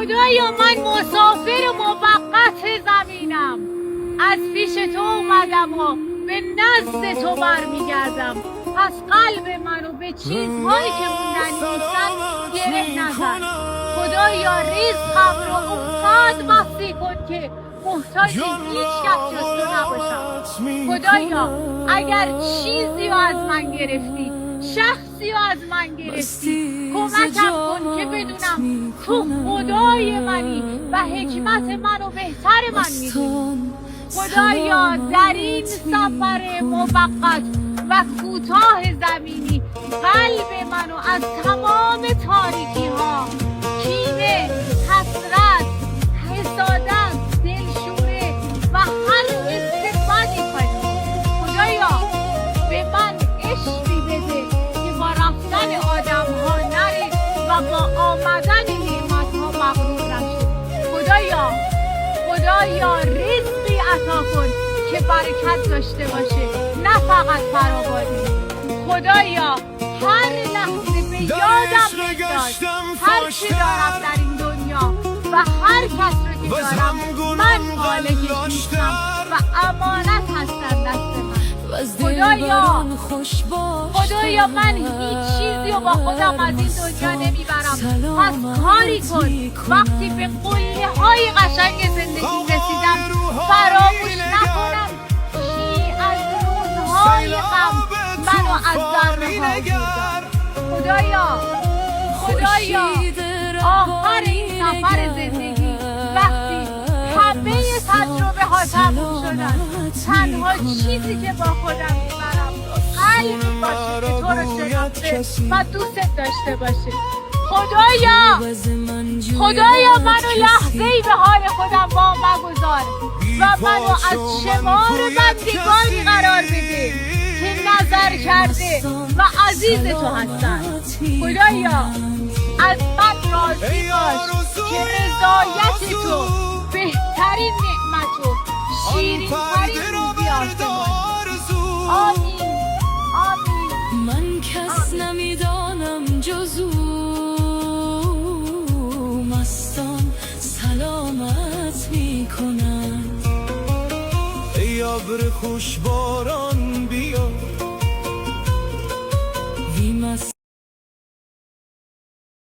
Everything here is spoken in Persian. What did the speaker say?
خدایا من مسافر موقت زمینم، از پیش تو اومدم و به نزد تو برمیگردم. پس قلب منو به چیزهایی که موندنی نیستن گره نزن. خدایا ریزقم رو اونقدر وسیع کن که محتاج هیچ کس جز تو نباشم. خدایا اگر چیزی رو از من گرفتی، شخصی رو از من گرفتی، کمکم کن که بدونم تو خدای منی و حکمت منو بهتر من میدونی. خدایا در این سفر موقت و کوتاه زمینی قلب منو از تمام تاریکی ها، کینه، حسرت، حسادت، دلشوره و هر استفادی کنی. خدایا به من عشقی بده که با رفتن آدم ها نره و با آمدن نعمت ها مغرور نشه. خدایا رزقی عطا کن که برکت داشته باشه، نه فقط فراوانی. خدایا هر لحظه به یادم بگذار هر چی دارم در این دنیا و هر کس رو که دارم من مالکش نیستم و امانت هستن دست من. خدایا من هیچ چیزی رو با خودم از این دنیا نمیبرم. پس کاری کن وقتی به قله های قشنگ زندگی رسیدم فراموش نکنم کی از روزهای غم منو از ذره ها بود. خدایا آخر این سفر زندگی وقتی همه تجربه ها تموم شدن، تنها چیزی که با خودم میبرم قلبی باشه که تو رو شناخته و دوست داشته باشه. خدایا منو لحظه‌ای به حال خودم با مگذار و منو از شمار بندگانی قرار بده که نظر کرده و عزیز تو هستن. خدایا از من راضی باش که رضایت تو بهترین نعمت و شیرین ترین روزی آسمان. آمین آمین. من کس نمیدانم جز او، مستان سلامت میکنند. ای ابر خوش باران بیا